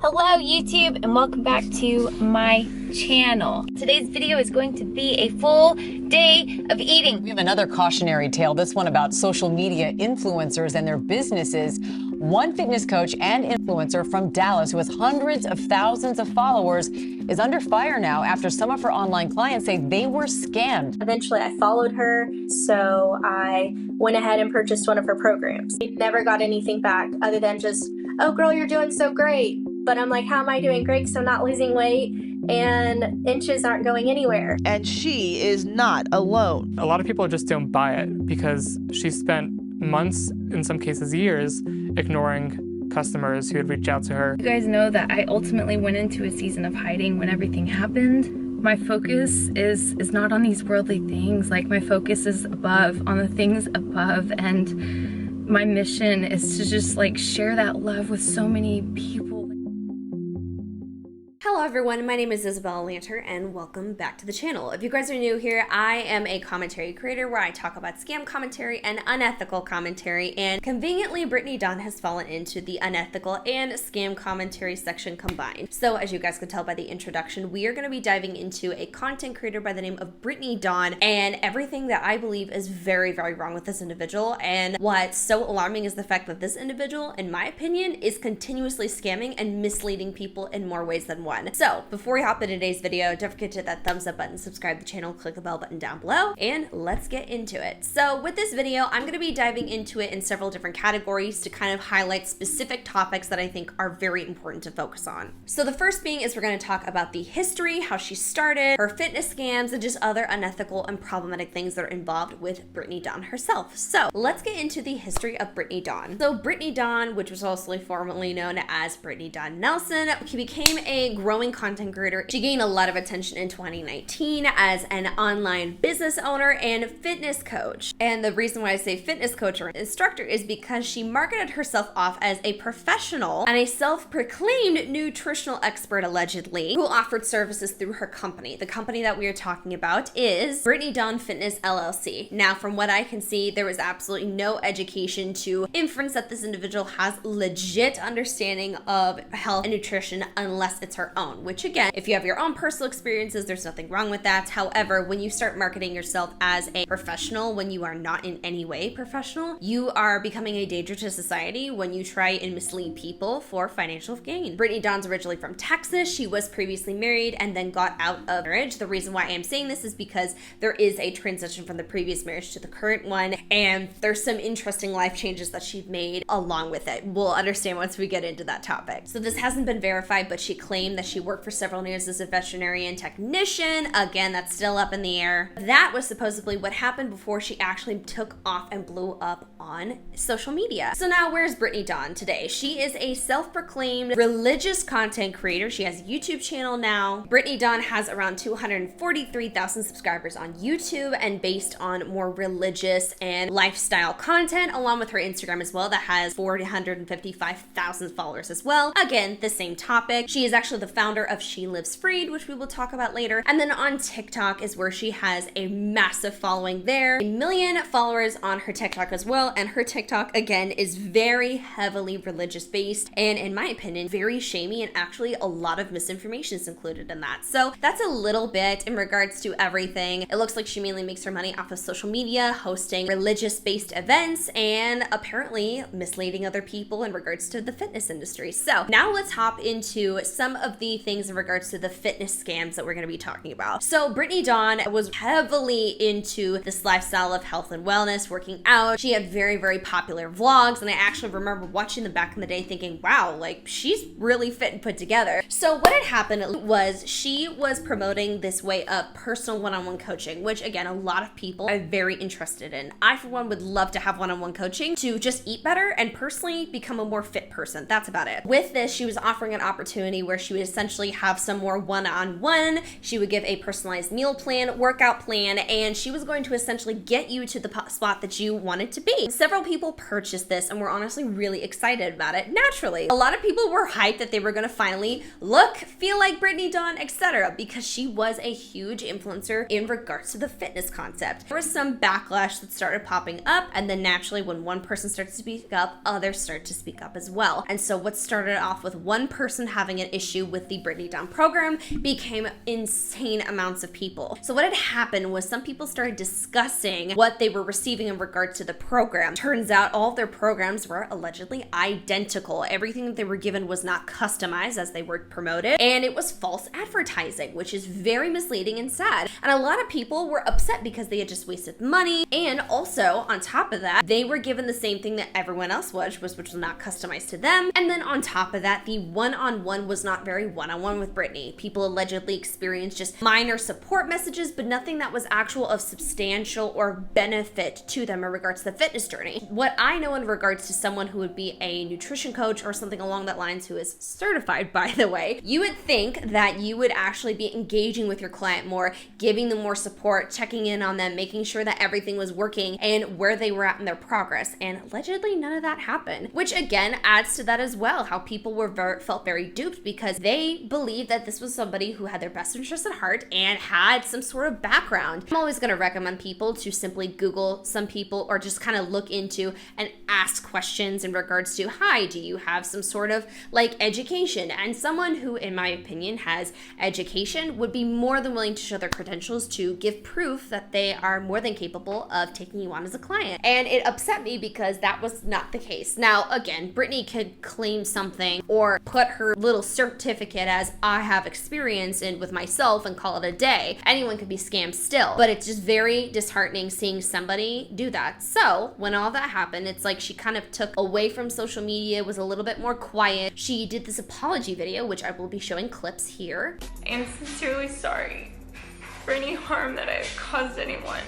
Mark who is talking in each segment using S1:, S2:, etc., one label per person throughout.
S1: Hello YouTube and welcome back to my channel. Today's video is going to be a full day of eating.
S2: We have another cautionary tale, this one about social media influencers and their businesses. One fitness coach and influencer from Dallas who has hundreds of thousands of followers is under fire now after some of her online clients say they were scammed.
S3: Eventually I followed her, so I went ahead and purchased one of her programs. I never got anything back other than just, oh girl, you're doing so great. But I'm like, how am I doing great? Because I'm not losing weight and inches aren't going anywhere.
S4: And she is not alone.
S5: A lot of people just don't buy it because she spent months, in some cases years, ignoring customers who had reached out to her.
S1: You guys know that I ultimately went into a season of hiding when everything happened. My focus is not on these worldly things. Like, my focus is above, on the things above, and my mission is to just like share that love with so many people.
S6: Hello everyone, my name is Isabella Lanter and welcome back to the channel. If you guys are new here, I am a commentary creator where I talk about scam commentary and unethical commentary, and conveniently Brittany Dawn has fallen into the unethical and scam commentary section combined. So as you guys could tell by the introduction, we are going to be diving into a content creator by the name of Brittany Dawn and everything that I believe is very, very wrong with this individual. And what's so alarming is the fact that this individual, in my opinion, is continuously scamming and misleading people in more ways than one. So before we hop into today's video, don't forget to hit that thumbs up button, subscribe to the channel, click the bell button down below, and let's get into it. So with this video, I'm going to be diving into it in several different categories to kind of highlight specific topics that I think are very important to focus on. So the first being is we're going to talk about the history, how she started, her fitness scams, and just other unethical and problematic things that are involved with Brittany Dawn herself. So let's get into the history of Brittany Dawn. So Brittany Dawn, which was also formerly known as Brittany Dawn Nelson, she became a growing content creator. She gained a lot of attention in 2019 as an online business owner and fitness coach. And the reason why I say fitness coach or instructor is because she marketed herself off as a professional and a self-proclaimed nutritional expert, allegedly, who offered services through her company. The company that we are talking about is Brittany Dawn Fitness LLC. Now, from what I can see, there was absolutely no education to inference that this individual has legit understanding of health and nutrition unless it's her own, which again, if you have your own personal experiences, there's nothing wrong with that. However, when you start marketing yourself as a professional when you are not in any way professional, you are becoming a danger to society when you try and mislead people for financial gain. Brittany Dawn's originally from Texas. She was previously married and then got out of marriage. The reason why I am saying this is because there is a transition from the previous marriage to the current one, and there's some interesting life changes that she's made along with it. We'll understand once we get into that topic. So this hasn't been verified, but she claimed that she worked for several years as a veterinarian technician. Again, that's still up in the air. That was supposedly what happened before she actually took off and blew up on social media. So now where's Brittany Dawn today? She is a self-proclaimed religious content creator. She has a YouTube channel now. Brittany Dawn has around 243,000 subscribers on YouTube, and based on more religious and lifestyle content, along with her Instagram as well, that has 455,000 followers as well. Again, the same topic. She is actually the founder of She Lives Freed, which we will talk about later. And then on TikTok is where she has a massive following there. 1 million followers on her TikTok as well. And her TikTok, again, is very heavily religious based, and in my opinion, very shamey, and actually a lot of misinformation is included in that. So that's a little bit in regards to everything. It looks like she mainly makes her money off of social media, hosting religious based events, and apparently misleading other people in regards to the fitness industry. So now let's hop into some of the things in regards to the fitness scams that we're going to be talking about. So Brittany Dawn was heavily into this lifestyle of health and wellness, working out. She had very, very popular vlogs, and I actually remember watching them back in the day thinking, wow, like she's really fit and put together. So what had happened was she was promoting this way of personal one-on-one coaching, which again, a lot of people are very interested in. I, for one, would love to have one-on-one coaching to just eat better and personally become a more fit person. That's about it. With this, she was offering an opportunity where she essentially have some more one-on-one. She would give a personalized meal plan, workout plan, and she was going to essentially get you to the spot that you wanted to be. Several people purchased this and were honestly really excited about it. Naturally, a lot of people were hyped that they were going to finally look, feel like Brittany Dawn, etc., because she was a huge influencer in regards to the fitness concept. There was some backlash that started popping up, and then naturally when one person starts to speak up, others start to speak up as well. And so what started off with one person having an issue with the Brittany Dawn program became insane amounts of people. So what had happened was some people started discussing what they were receiving in regards to the program. Turns out all of their programs were allegedly identical. Everything that they were given was not customized as they were promoted, and it was false advertising, which is very misleading and sad. And a lot of people were upset because they had just wasted money, and also on top of that, they were given the same thing that everyone else was, which was not customized to them. And then on top of that, the one-on-one was not very one-on-one with Brittany. People allegedly experienced just minor support messages, but nothing that was actual of substantial or benefit to them in regards to the fitness journey. What I know in regards to someone who would be a nutrition coach or something along that lines, who is certified, by the way, you would think that you would actually be engaging with your client more, giving them more support, checking in on them, making sure that everything was working and where they were at in their progress. And allegedly none of that happened, which again adds to that as well, how people were felt very duped because they believed that this was somebody who had their best interests at heart and had some sort of background. I'm always going to recommend people to simply Google some people or just kind of look into and ask questions in regards to, hi, do you have some sort of like education? And someone who, in my opinion, has education would be more than willing to show their credentials to give proof that they are more than capable of taking you on as a client. And it upset me because that was not the case. Now, again, Brittany could claim something or put her little certificate as I have experience in with myself and call it a day. Anyone could be scammed still, but it's just very disheartening seeing somebody do that. So when all that happened, it's like she kind of took away from social media, was a little bit more quiet. She did this apology video, which I will be showing clips here.
S1: I am sincerely sorry for any harm that I have caused anyone.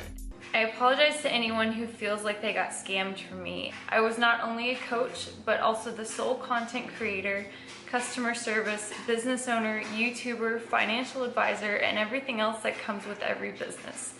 S1: I apologize to anyone who feels like they got scammed from me. I was not only a coach, but also the sole content creator, customer service, business owner, YouTuber, financial advisor, and everything else that comes with every business.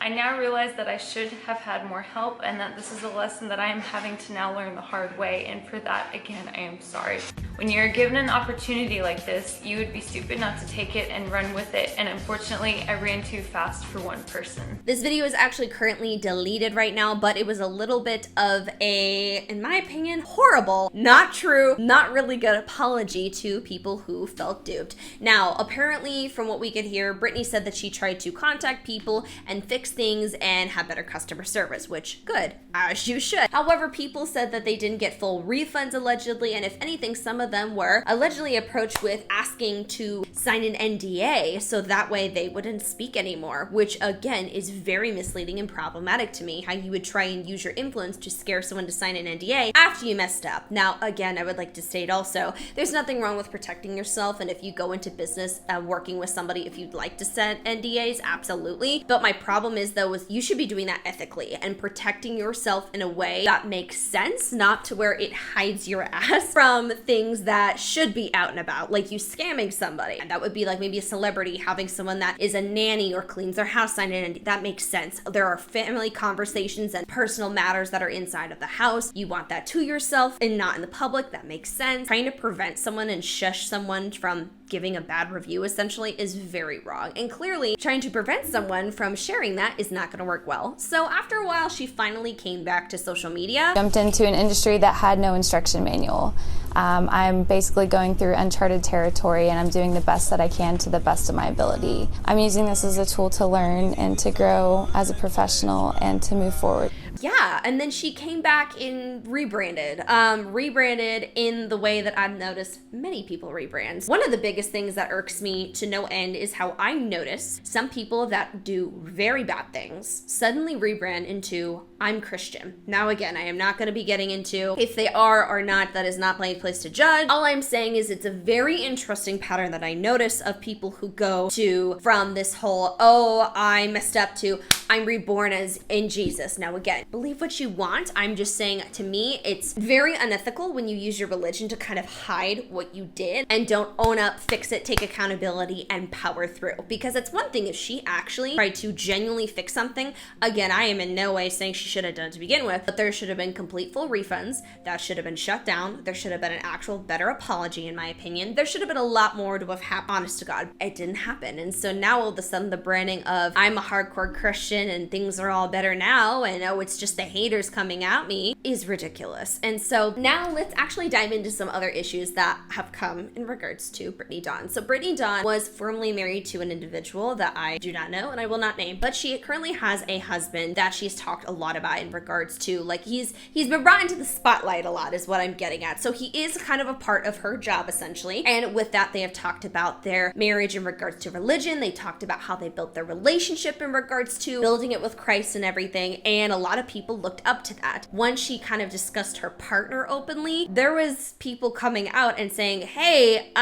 S1: I now realize that I should have had more help and that this is a lesson that I am having to now learn the hard way, and for that, again, I am sorry. When you're given an opportunity like this, you would be stupid not to take it and run with it, and unfortunately, I ran too fast for one person.
S6: This video is actually currently deleted right now, but it was a little bit of a, in my opinion, horrible, not true, not really good apology to people who felt duped. Now, apparently, from what we could hear, Brittany said that she tried to contact people and fix things and have better customer service, which good, as you should. However, people said that they didn't get full refunds allegedly, and if anything, some of them were allegedly approached with asking to sign an NDA so that way they wouldn't speak anymore, which again is very misleading and problematic to me, how you would try and use your influence to scare someone to sign an NDA after you messed up. Now, again, I would like to state also, there's nothing wrong with protecting yourself, and if you go into business working with somebody, if you'd like to set NDAs, absolutely. But my problem is though, is you should be doing that ethically and protecting yourself in a way that makes sense, not to where it hides your ass from things that should be out and about, like you scamming somebody. And that would be like maybe a celebrity having someone that is a nanny or cleans their house sign in, and that makes sense. There are family conversations and personal matters that are inside of the house. You want that to yourself and not in the public. That makes sense. Trying to prevent someone and shush someone from giving a bad review essentially is very wrong, and clearly trying to prevent someone from sharing that is not going to work well. So after a while, she finally came back to social media.
S7: Jumped into an industry that had no instruction manual. I'm basically going through uncharted territory, and I'm doing the best that I can to the best of my ability. I'm using this as a tool to learn and to grow as a professional and to move forward.
S6: Yeah, and then she came back and rebranded. Rebranded in the way that I've noticed many people rebrand. One of the biggest things that irks me to no end is how I notice some people that do very bad things suddenly rebrand into I'm Christian. Now again, I am not going to be getting into if they are or not. That is not my place to judge. All I'm saying is it's a very interesting pattern that I notice of people who go to from this whole, oh, I messed up, to I'm reborn as in Jesus. Now again, believe what you want. I'm just saying, to me, it's very unethical when you use your religion to kind of hide what you did and don't own up, fix it, take accountability, and power through. Because it's one thing if she actually tried to genuinely fix something. Again, I am in no way saying she should have done it to begin with, but there should have been complete full refunds. That should have been shut down. There should have been an actual better apology, in my opinion. There should have been a lot more to have happened, honest to God. It didn't happen. And so now all of a sudden the branding of I'm a hardcore Christian and things are all better now and oh, it's just the haters coming at me is ridiculous. And so now let's actually dive into some other issues that have come in regards to Brittany Dawn. So Brittany Dawn was formerly married to an individual that I do not know and I will not name, but she currently has a husband that she's talked a lot about in regards to, like, he's been brought into the spotlight a lot is what I'm getting at. So he is kind of a part of her job essentially. And with that, they have talked about their marriage in regards to religion. They talked about how they built their relationship in regards to building it with Christ and everything. And a lot of people looked up to that. Once she kind of discussed her partner openly, there was people coming out and saying, hey,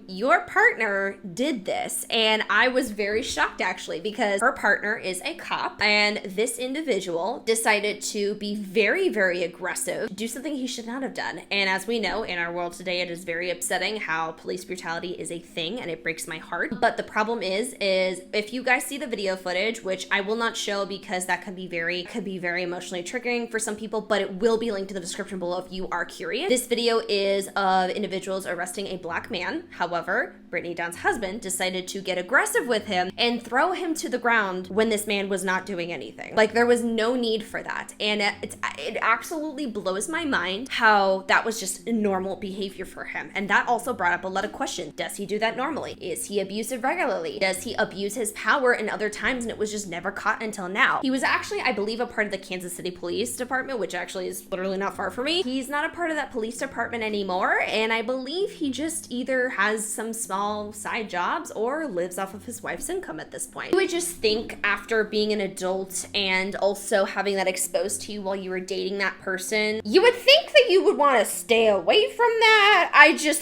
S6: your partner did this. And I was very shocked actually, because her partner is a cop and this individual decided to be very, very aggressive, do something he should not have done. And as we know, in our world today, it is very upsetting how police brutality is a thing and it breaks my heart. But the problem is if you guys see the video footage, which I will not show because that could be very emotionally triggering for some people, but it will be linked in the description below if you are curious. This video is of individuals arresting a black man. However, Brittany Dawn's husband decided to get aggressive with him and throw him to the ground when this man was not doing anything. Like, there was no need for that. And it absolutely blows my mind how that was just normal behavior for him. And that also brought up a lot of questions. Does he do that normally? Is he abusive regularly? Does he abuse his power in other times and it was just never caught until now? He was actually, I believe, a part of the Kansas City Police Department, which actually is literally not far from me. He's not a part of that police department anymore. And I believe he just either has some small side jobs or lives off of his wife's income at this point. You would just think after being an adult and also having that exposed to you while you were dating that person, you would think that you would want to stay away from that.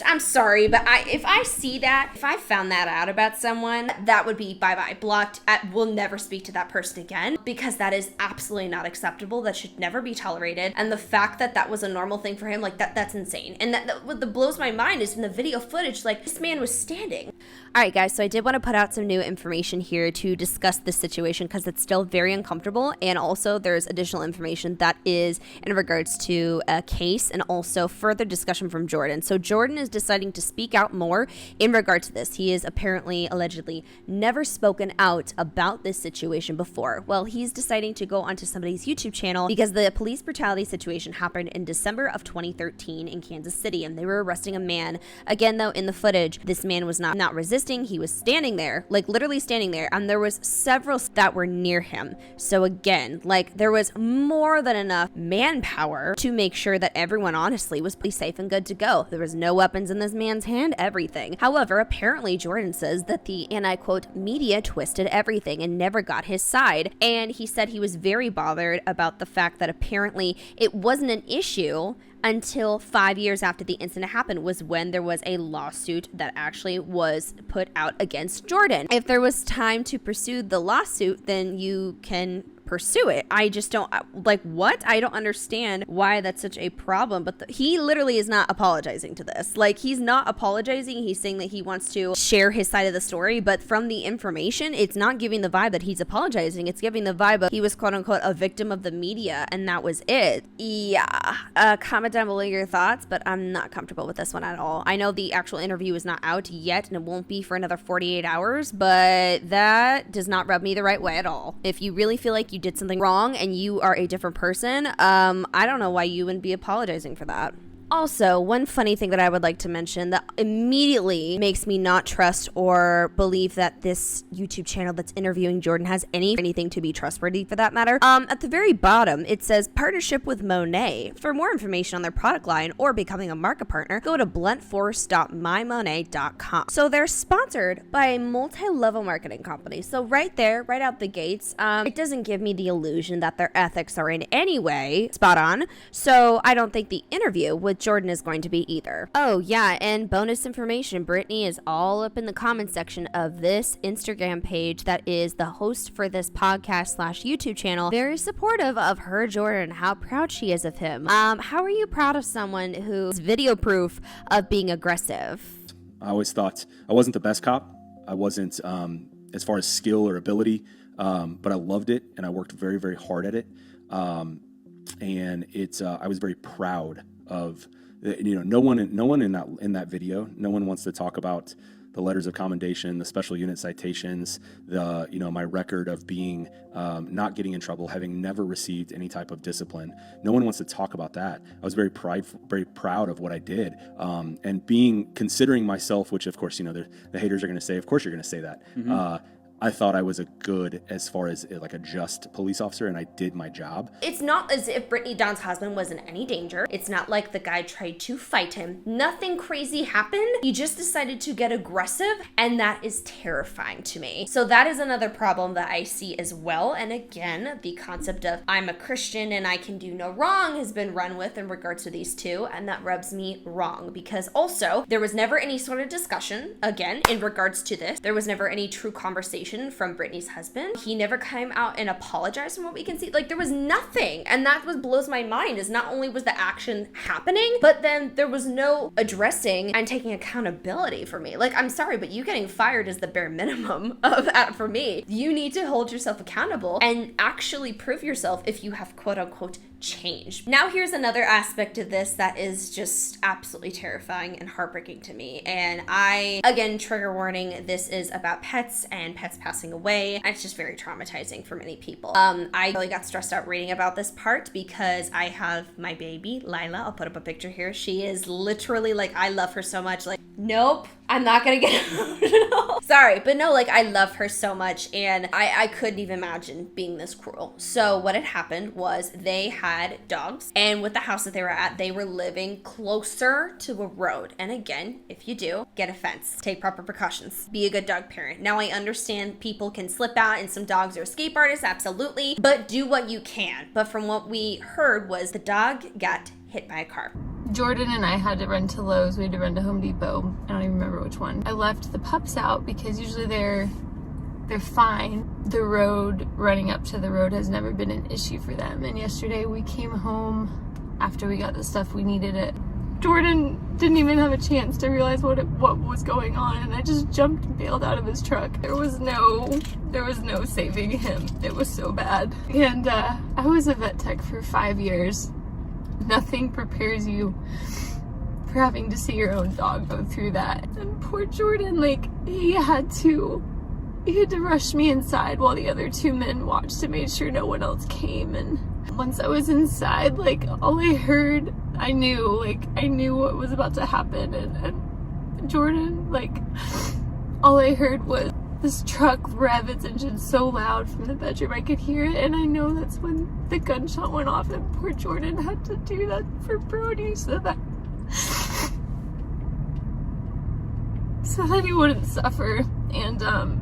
S6: I'm sorry, but if I see that, if I found that out about someone, that would be bye-bye, blocked. We'll never speak to that person again, because that is absolutely not acceptable. That should never be tolerated. And the fact that that was a normal thing for him, like that's insane. And what blows my mind is in the video footage, like, this man was standing. All right, guys, so I did want to put out some new information here to discuss this situation because it's still very uncomfortable. And also there's additional information that is in regards to a case and also further discussion from Jordan. So Jordan is deciding to speak out more in regard to this. He is apparently, allegedly, never spoken out about this situation before. Well, he's deciding to go onto somebody's YouTube channel because the police brutality situation happened in December of 2013 in Kansas City, and they were arresting a man. Again, though, in the footage, this man was not resisting. He was standing there, like literally standing there, and there was several that were near him. So again, like, there was more than enough manpower to make sure that everyone honestly was pretty safe and good to go. There was no weapons in this man's hand, everything. However, apparently Jordan says that the, and I quote, media twisted everything and never got his side. And he said he was very bothered about the fact that apparently it wasn't an issue until 5 years after the incident happened, was when there was a lawsuit that actually was put out against Jordan. If there was time to pursue the lawsuit, then you can pursue it. I just don't, like, what? I don't understand why that's such a problem. But he literally is not apologizing to this. Like, he's not apologizing. He's saying that he wants to share his side of the story, but from the information, it's not giving the vibe that he's apologizing. It's giving the vibe of he was quote unquote a victim of the media, and that was it. Yeah. Comment down below your thoughts, but I'm not comfortable with this one at all. I know the actual interview is not out yet, and it won't be for another 48 hours, but that does not rub me the right way at all. If you really feel like you did something wrong and you are a different person, I don't know why you wouldn't be apologizing for that. Also, one funny thing that I would like to mention that immediately makes me not trust or believe that this YouTube channel that's interviewing Jordan has anything to be trustworthy for that matter. At the very bottom, it says partnership with Monet. For more information on their product line or becoming a market partner, go to bluntforce.mymonet.com. So they're sponsored by a multi-level marketing company. So right there, right out the gates, it doesn't give me the illusion that their ethics are in any way spot on. So I don't think the interview with Jordan is going to be either. Oh yeah, and bonus information, Brittany is all up in the comment section of this Instagram page that is the host for this podcast / YouTube channel. Very supportive of her Jordan, how proud she is of him. How are you proud of someone who's video proof of being aggressive?
S8: I always thought I wasn't the best cop. I wasn't as far as skill or ability, but I loved it and I worked very, very hard at it. And it's I was very proud of, no one in that video, no one wants to talk about the letters of commendation, the special unit citations, my record of being not getting in trouble, having never received any type of discipline. No one wants to talk about that. I was very proud of what I did, and considering myself, which of course the haters are going to say, of course you're going to say that. Mm-hmm. I thought I was a good, as far as like a just police officer, and I did my job.
S6: It's not as if Brittany Dawn's husband was in any danger. It's not like the guy tried to fight him. Nothing crazy happened. He just decided to get aggressive, and that is terrifying to me. So that is another problem that I see as well. And again, the concept of I'm a Christian and I can do no wrong has been run with in regards to these two, and that rubs me wrong because also there was never any sort of discussion, again, in regards to this. There was never any true conversation from Brittany's husband. He never came out and apologized from what we can see. Like there was nothing. And that what blows my mind is not only was the action happening, but then there was no addressing and taking accountability for me. Like, I'm sorry, but you getting fired is the bare minimum of that for me. You need to hold yourself accountable and actually prove yourself if you have quote unquote changed. Now here's another aspect of this that is just absolutely terrifying and heartbreaking to me. And again, trigger warning, this is about pets and pets passing away. It's just very traumatizing for many people. I really got stressed out reading about this part because I have my baby, Lila. I'll put up a picture here. She is literally like, I love her so much. Like, nope, I'm not gonna get emotional. Sorry, but no, like I love her so much and I couldn't even imagine being this cruel. So what had happened was they had dogs, and with the house that they were at, they were living closer to a road. And again, if you do, get a fence, take proper precautions, be a good dog parent. Now I understand people can slip out and some dogs are escape artists, absolutely, but do what you can. But from what we heard was the dog got hit by a car.
S7: Jordan and I had to run to Lowe's. We had to run to Home Depot. I don't even remember which one. I left the pups out because usually they're fine. The road, running up to the road has never been an issue for them. And yesterday we came home after we got the stuff we needed it. Jordan didn't even have a chance to realize what was going on, and I just jumped and bailed out of his truck. There was no saving him. It was so bad. And I was a vet tech for 5 years. Nothing prepares you for having to see your own dog go through that. And poor Jordan, like, he had to rush me inside while the other two men watched and made sure no one else came. And once I was inside, like, all I heard, I knew what was about to happen. And Jordan, like, all I heard was this truck rev its engine so loud from the bedroom I could hear it, and I know that's when the gunshot went off, and poor Jordan had to do that for Brody so that he wouldn't suffer. And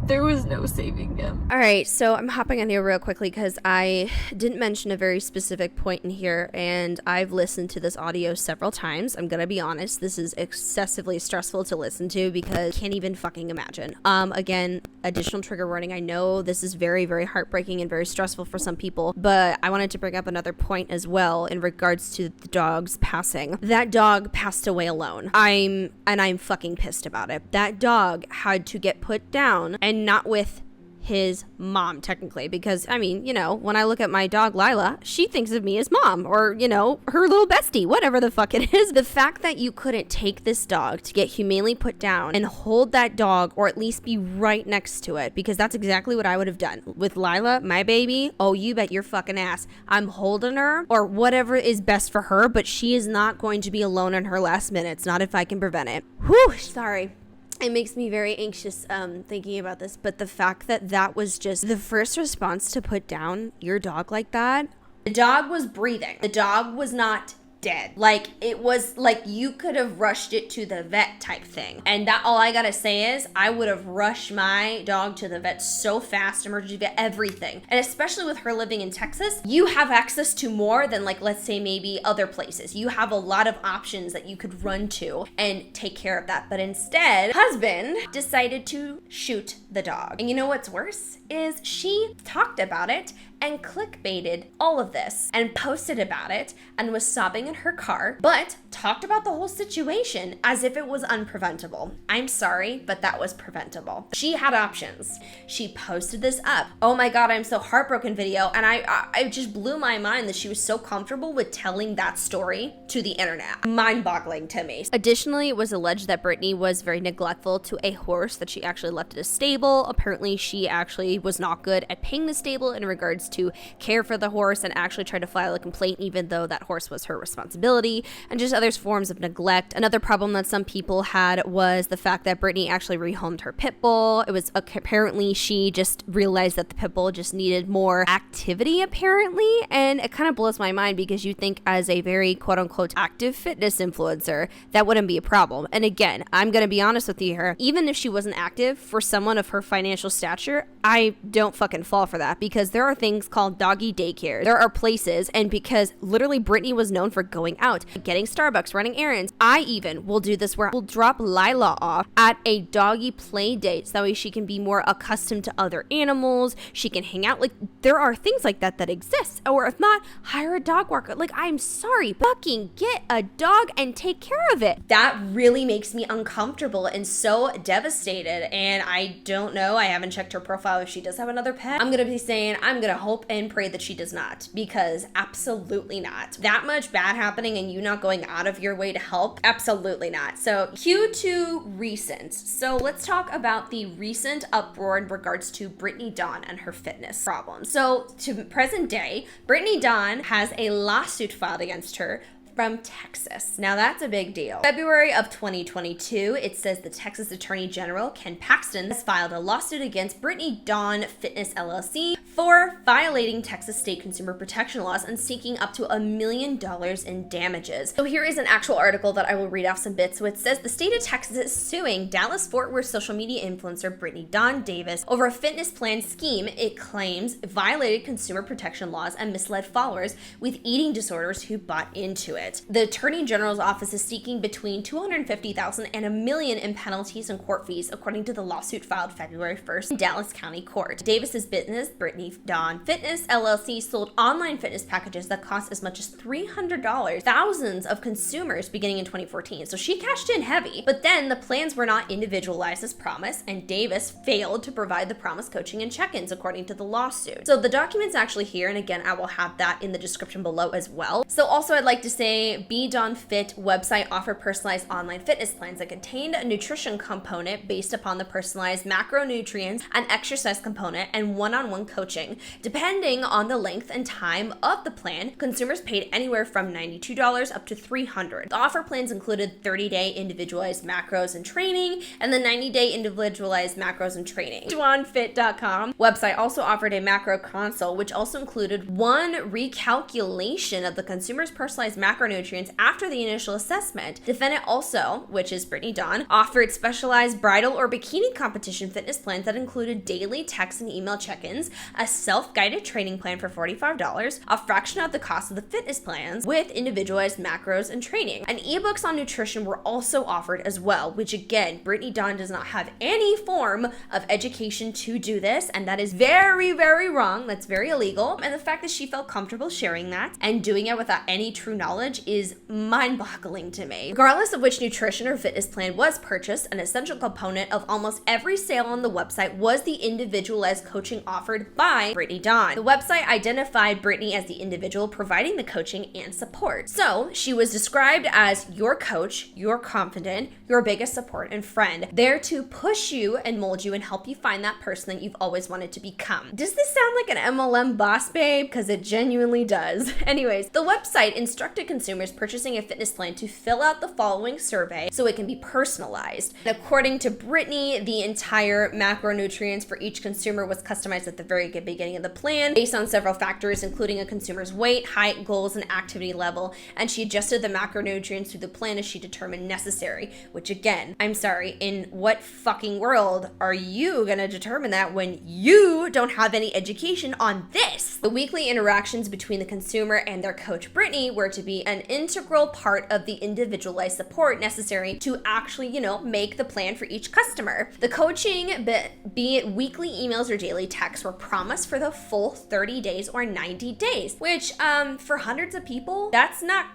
S7: there was no saving him.
S6: All right, so I'm hopping on here real quickly because I didn't mention a very specific point in here, and I've listened to this audio several times. I'm gonna be honest, this is excessively stressful to listen to because I can't even fucking imagine. Again, additional trigger warning. I know this is very, very heartbreaking and very stressful for some people, but I wanted to bring up another point as well in regards to the dog's passing. That dog passed away alone. I'm fucking pissed about it. That dog had to get put down, and not with his mom, technically, because I mean, you know, when I look at my dog Lila, she thinks of me as mom, or, you know, her little bestie, whatever the fuck it is. The fact that you couldn't take this dog to get humanely put down and hold that dog, or at least be right next to it, because that's exactly what I would have done with Lila, my baby. Oh, you bet your fucking ass I'm holding her, or whatever is best for her, but she is not going to be alone in her last minutes, not if I can prevent it. Whew, sorry. It makes me very anxious thinking about this, but the fact that that was just the first response to put down your dog like that. The dog was breathing. The dog was not dead. Like, it was like you could have rushed it to the vet type thing. And that, all I gotta say is I would have rushed my dog to the vet so fast, emergency vet, everything. And especially with her living in Texas, you have access to more than, like, let's say maybe other places. You have a lot of options that you could run to and take care of that. But instead, husband decided to shoot the dog. And you know what's worse is she talked about it and clickbaited all of this and posted about it and was sobbing in her car, but talked about the whole situation as if it was unpreventable. I'm sorry, but that was preventable. She had options. She posted this up. Oh my God, I'm so heartbroken video. And I just blew my mind that she was so comfortable with telling that story to the internet. Mind-boggling to me. Additionally, it was alleged that Brittany was very neglectful to a horse that she actually left at a stable. Apparently, she actually was not good at paying the stable in regards to care for the horse, and actually tried to file a complaint even though that horse was her responsibility, and just other forms of neglect. Another problem that some people had was the fact that Brittany actually rehomed her pit bull. It was apparently she just realized that the pit bull just needed more activity apparently, and it kind of blows my mind because you think as a very quote unquote active fitness influencer that wouldn't be a problem. And again, I'm gonna be honest with you here, even if she wasn't active, for someone of her financial stature, I don't fucking fall for that, because there are things called doggy daycare. There are places, and because literally Brittany was known for going out, getting Starbucks, running errands. I even will do this where we'll drop Lila off at a doggy play date so that way she can be more accustomed to other animals. She can hang out. Like, there are things like that that exist. Or if not, hire a dog walker. Like, I'm sorry, fucking get a dog and take care of it. That really makes me uncomfortable and so devastated. And I don't know, I haven't checked her profile if she does have another pet. I'm gonna be saying I'm gonna hope and pray that she does not, because absolutely not. That much bad happening and you not going out of your way to help? Absolutely not. So cue to recent. So let's talk about the recent uproar in regards to Brittany Dawn and her fitness problems. So to present day, Brittany Dawn has a lawsuit filed against her from Texas. Now that's a big deal. February of 2022, it says the Texas Attorney General, Ken Paxton, has filed a lawsuit against Brittany Dawn Fitness LLC for violating Texas state consumer protection laws and seeking up to $1 million in damages. So here is an actual article that I will read off some bits. So it says the state of Texas is suing Dallas-Fort Worth social media influencer Brittany Dawn Davis over a fitness plan scheme it claims violated consumer protection laws and misled followers with eating disorders who bought into it. The Attorney General's office is seeking between $250,000 and $1 million in penalties and court fees, according to the lawsuit filed February 1st in Dallas County Court. Davis's business, Brittany Dawn Fitness LLC, sold online fitness packages that cost as much as $300. Thousands of consumers beginning in 2014. So she cashed in heavy, but then the plans were not individualized as promised, and Davis failed to provide the promised coaching and check-ins, according to the lawsuit. So the document's actually here, and again, I will have that in the description below as well. So also I'd like to say Be Dawn Fit website offered personalized online fitness plans that contained a nutrition component based upon the personalized macronutrients, an exercise component, and one-on-one coaching. Depending on the length and time of the plan, consumers paid anywhere from $92 up to $300. The offer plans included 30-day individualized macros and training, and the 90-day individualized macros and training. DawnFit.com website also offered a macro console, which also included one recalculation of the consumer's personalized macronutrients after the initial assessment. Defendant also, which is Brittany Dawn, offered specialized bridal or bikini competition fitness plans that included daily text and email check-ins, a self-guided training plan for $45, a fraction of the cost of the fitness plans with individualized macros and training. And ebooks on nutrition were also offered as well, which again, Brittany Dawn does not have any form of education to do this, and that is very, very wrong. That's very illegal. And the fact that she felt comfortable sharing that and doing it without any true knowledge knowledge is mind-boggling to me. Regardless of which nutrition or fitness plan was purchased, an essential component of almost every sale on the website was the individualized coaching offered by Brittany Dawn. The website identified Brittany as the individual providing the coaching and support. So she was described as your coach, your confidant, your biggest support and friend, there to push you and mold you and help you find that person that you've always wanted to become. Does this sound like an MLM boss babe? Because it genuinely does. Anyways, the website instructed consumers purchasing a fitness plan to fill out the following survey so it can be personalized. And according to Brittany, the entire macronutrients for each consumer was customized at the very beginning of the plan based on several factors, including a consumer's weight, height, goals, and activity level. And she adjusted the macronutrients through the plan as she determined necessary, which again, I'm sorry, in what fucking world are you gonna determine that when you don't have any education on this? The weekly interactions between the consumer and their coach Brittany were to be an integral part of the individualized support necessary to actually, make the plan for each customer. The coaching, be it weekly emails or daily texts, were promised for the full 30 days or 90 days, which for hundreds of people, that's not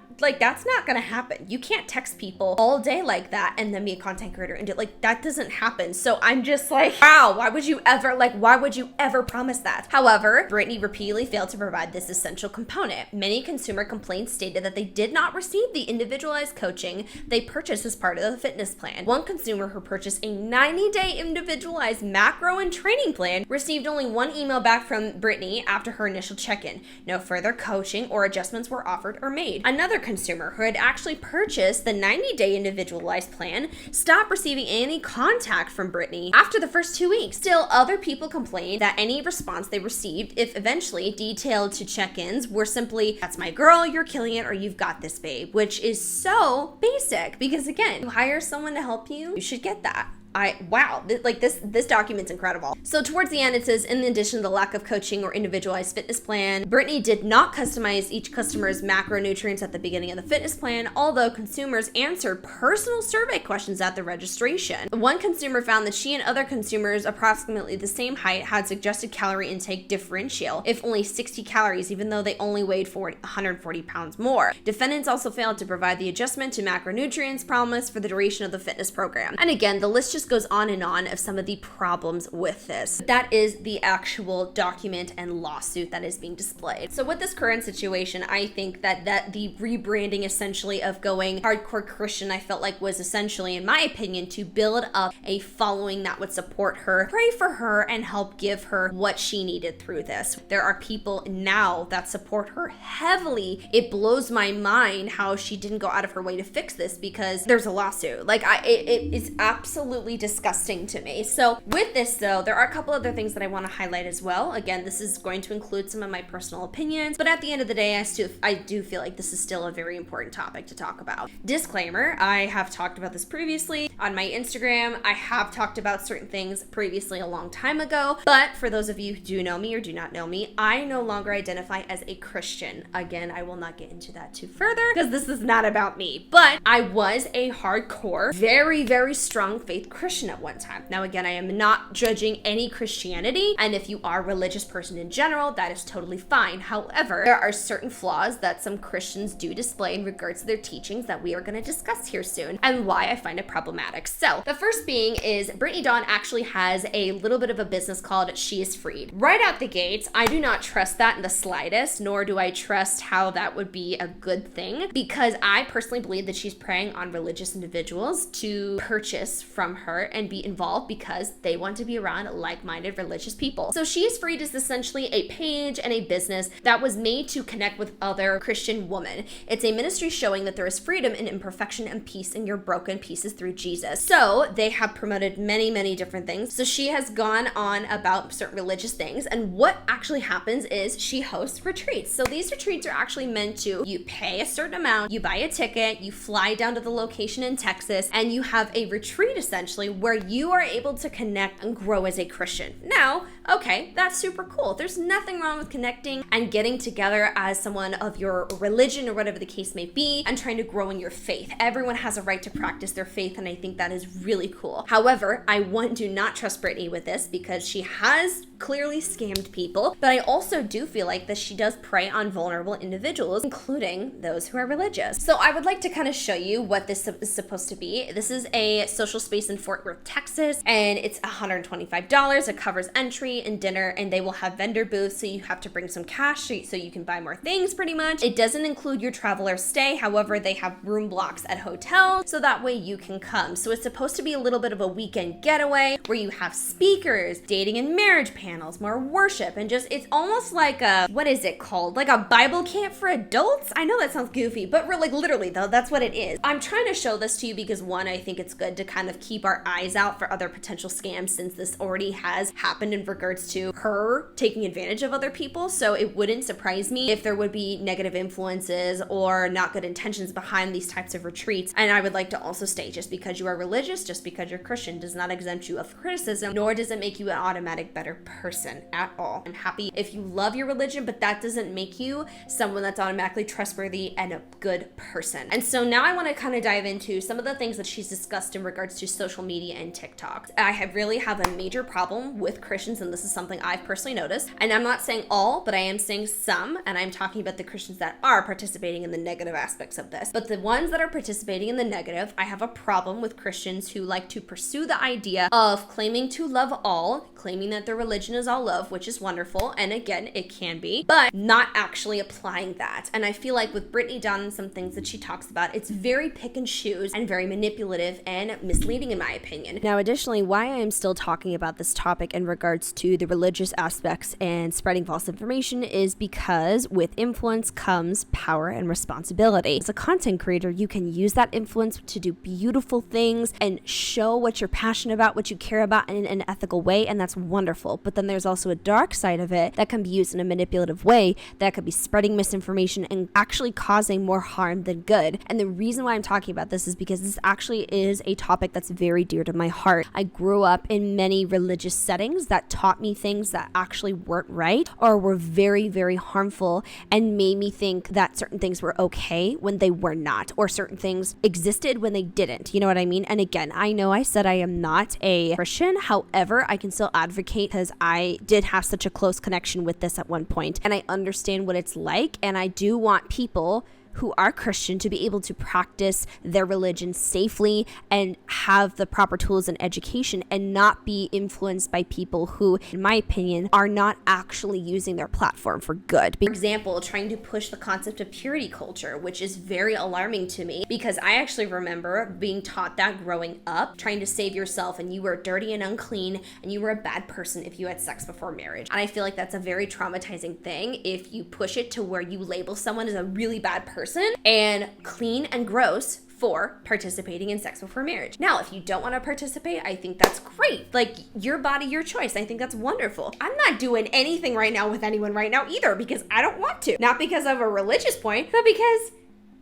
S6: gonna happen. You can't text people all day like that and then be a content creator and that doesn't happen. So I'm just like, wow, why would you ever promise that? However, Brittany repeatedly failed to provide this essential component. Many consumer complaints stated that they did not receive the individualized coaching they purchased as part of the fitness plan. One consumer who purchased a 90-day individualized macro and training plan received only one email back from Brittany after her initial check-in. No further coaching or adjustments were offered or made. Another consumer who had actually purchased the 90-day individualized plan stopped receiving any contact from Brittany after the first 2 weeks. Still, other people complained that any response they received, if eventually detailed to check-ins, were simply, "That's my girl, you're killing it," or "You've got this, babe," which is so basic because again, you hire someone to help you, you should get that. This document's incredible. So towards the end, it says, in addition to the lack of coaching or individualized fitness plan, Brittany did not customize each customer's macronutrients at the beginning of the fitness plan, although consumers answered personal survey questions at the registration. One consumer found that she and other consumers approximately the same height had suggested calorie intake differential, if only 60 calories, even though they only weighed 140 pounds more. Defendants also failed to provide the adjustment to macronutrients promised for the duration of the fitness program. And again, the list just goes on and on of some of the problems with this. That is the actual document and lawsuit that is being displayed. So with this current situation, I think that the rebranding essentially of going hardcore Christian, I felt like was essentially, in my opinion, to build up a following that would support her, pray for her, and help give her what she needed through this. There are people now that support her heavily. It blows my mind how she didn't go out of her way to fix this because there's a lawsuit. It is absolutely disgusting to me. So with this though, there are a couple other things that I want to highlight as well. Again, this is going to include some of my personal opinions, but at the end of the day, I do feel like this is still a very important topic to talk about. Disclaimer, I have talked about this previously on my Instagram. I have talked about certain things previously a long time ago, but for those of you who do know me or do not know me, I no longer identify as a Christian. Again, I will not get into that too further because this is not about me, but I was a hardcore, very, very strong faith Christian at one time. Now again, I am not judging any Christianity, and if you are a religious person in general, that is totally fine. However, there are certain flaws that some Christians do display in regards to their teachings that we are going to discuss here soon, and why I find it problematic. So the first being is Brittany Dawn actually has a little bit of a business called She Is Freed. Right out the gates, I do not trust that in the slightest, nor do I trust how that would be a good thing, because I personally believe that she's preying on religious individuals to purchase from her and be involved because they want to be around like-minded religious people. So She Is Freed is essentially a page and a business that was made to connect with other Christian women. It's a ministry showing that there is freedom and imperfection and peace in your broken pieces through Jesus. So they have promoted many, many different things. So she has gone on about certain religious things, and what actually happens is she hosts retreats. So these retreats are actually meant to, you pay a certain amount, you buy a ticket, you fly down to the location in Texas, and you have a retreat essentially where you are able to connect and grow as a Christian. Now, Okay, that's super cool. There's nothing wrong with connecting and getting together as someone of your religion or whatever the case may be and trying to grow in your faith. Everyone has a right to practice their faith, and I think that is really cool. However, I do not trust Brittany with this because she has clearly scammed people, but I also do feel like that she does prey on vulnerable individuals, including those who are religious. So I would like to kind of show you what this is supposed to be. This is a social space in Fort Worth, Texas, and it's $125. It covers entry and dinner, and they will have vendor booths, so you have to bring some cash so you can buy more things pretty much. It doesn't include your travel or stay. However, they have room blocks at hotels, so that way you can come. So it's supposed to be a little bit of a weekend getaway where you have speakers, dating and marriage panels, more worship, and just, it's almost like a, what is it called? Like a Bible camp for adults? I know that sounds goofy, but like literally though, that's what it is. I'm trying to show this to you because one, I think it's good to kind of keep our eyes out for other potential scams, since this already has happened in regards to her taking advantage of other people. So it wouldn't surprise me if there would be negative influences or not good intentions behind these types of retreats. And I would like to also state, just because you are religious, just because you're Christian, does not exempt you of criticism, nor does it make you an automatic better person at all. I'm happy if you love your religion, but that doesn't make you someone that's automatically trustworthy and a good person. And so now I want to kind of dive into some of the things that she's discussed in regards to social media and TikTok. I really have a major problem with Christians, and this is something I've personally noticed. And I'm not saying all, but I am saying some, and I'm talking about the Christians that are participating in the negative aspects of this. But the ones that are participating in the negative, I have a problem with Christians who like to pursue the idea of claiming to love all, claiming that their religion is all love, which is wonderful, and again, it can be, but not actually applying that. And I feel like with Brittany Dawn and some things that she talks about, it's very pick and choose and very manipulative and misleading in my opinion. Now, additionally, why I am still talking about this topic in regards to the religious aspects and spreading false information is because with influence comes power and responsibility. As a content creator, you can use that influence to do beautiful things and show what you're passionate about, what you care about in an ethical way, and that's wonderful. But then there's also a dark side of it that can be used in a manipulative way that could be spreading misinformation and actually causing more harm than good. And the reason why I'm talking about this is because this actually is a topic that's very dear to my heart. I grew up in many religious settings that taught me things that actually weren't right or were very, very harmful and made me think that certain things were okay when they were not, or certain things existed when they didn't. You know what I mean? And again, I know I said I am not a Christian. However, I can still advocate because I did have such a close connection with this at one point, and I understand what it's like, and I do want people who are Christian to be able to practice their religion safely and have the proper tools and education and not be influenced by people who, in my opinion, are not actually using their platform for good. For example, trying to push the concept of purity culture, which is very alarming to me because I actually remember being taught that growing up, trying to save yourself, and you were dirty and unclean and you were a bad person if you had sex before marriage. And I feel like that's a very traumatizing thing if you push it to where you label someone as a really bad person and clean and gross for participating in sex before marriage. Now, if you don't want to participate, I think that's great. Like, your body, your choice. I think that's wonderful. I'm not doing anything right now with anyone right now either because I don't want to. Not because of a religious point, but because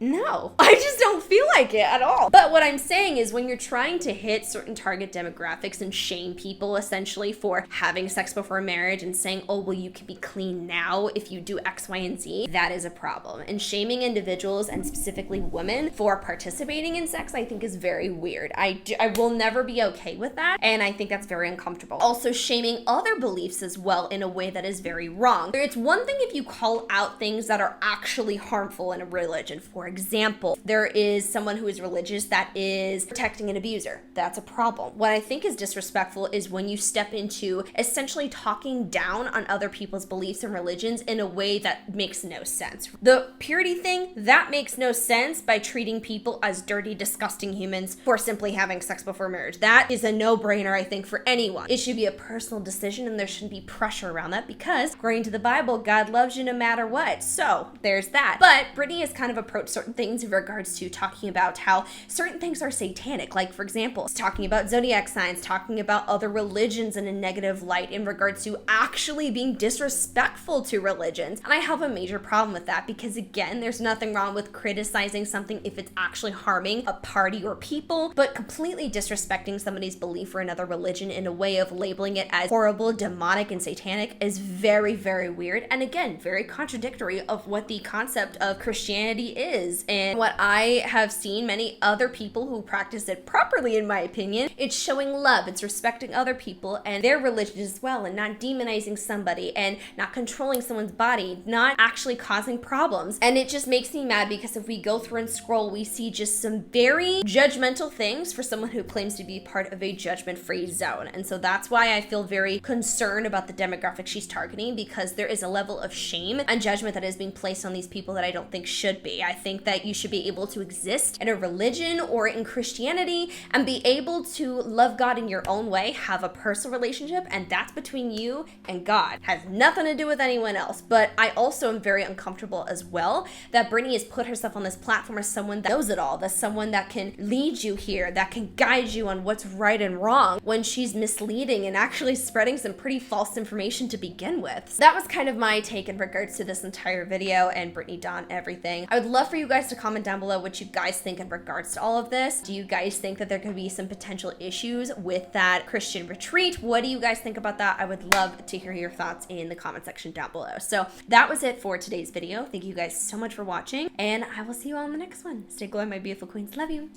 S6: no, I just don't feel like it at all. But what I'm saying is when you're trying to hit certain target demographics and shame people essentially for having sex before marriage and saying, oh, well, you can be clean now if you do X, Y, and Z, that is a problem. And shaming individuals and specifically women for participating in sex, I think is very weird. I will never be okay with that. And I think that's very uncomfortable. Also shaming other beliefs as well in a way that is very wrong. It's one thing if you call out things that are actually harmful in a religion. For example, there is someone who is religious that is protecting an abuser. That's a problem. What I think is disrespectful is when you step into essentially talking down on other people's beliefs and religions in a way that makes no sense. The purity thing, that makes no sense by treating people as dirty, disgusting humans for simply having sex before marriage. That is a no-brainer, I think, for anyone. It should be a personal decision and there shouldn't be pressure around that because according to the Bible, God loves you no matter what. So there's that. But Brittany has kind of approached certain things in regards to talking about how certain things are satanic. Like, for example, talking about zodiac signs, talking about other religions in a negative light in regards to actually being disrespectful to religions. And I have a major problem with that because, again, there's nothing wrong with criticizing something if it's actually harming a party or people, but completely disrespecting somebody's belief or another religion in a way of labeling it as horrible, demonic, and satanic is very, very weird. And again, very contradictory of what the concept of Christianity is. And what I have seen many other people who practice it properly, in my opinion, it's showing love, it's respecting other people and their religion as well, and not demonizing somebody and not controlling someone's body, not actually causing problems. And it just makes me mad because if we go through and scroll, we see just some very judgmental things for someone who claims to be part of a judgment-free zone. And so that's why I feel very concerned about the demographic she's targeting, because there is a level of shame and judgment that is being placed on these people that I don't think should be. I think that you should be able to exist in a religion or in Christianity and be able to love God in your own way, have a personal relationship, and that's between you and God. Has nothing to do with anyone else. But I also am very uncomfortable as well that Brittany has put herself on this platform as someone that knows it all, that's someone that can lead you here, that can guide you on what's right and wrong, when she's misleading and actually spreading some pretty false information to begin with. So that was kind of my take in regards to this entire video and Brittany Dawn, everything. I would love for you guys to comment down below what you guys think in regards to all of this. Do you guys think that there could be some potential issues with that Christian retreat? What do you guys think about that? I would love to hear your thoughts in the comment section down below. So that was it for today's video. Thank you guys so much for watching, and I will see you all in the next one. Stay glowing, my beautiful queens. Love you.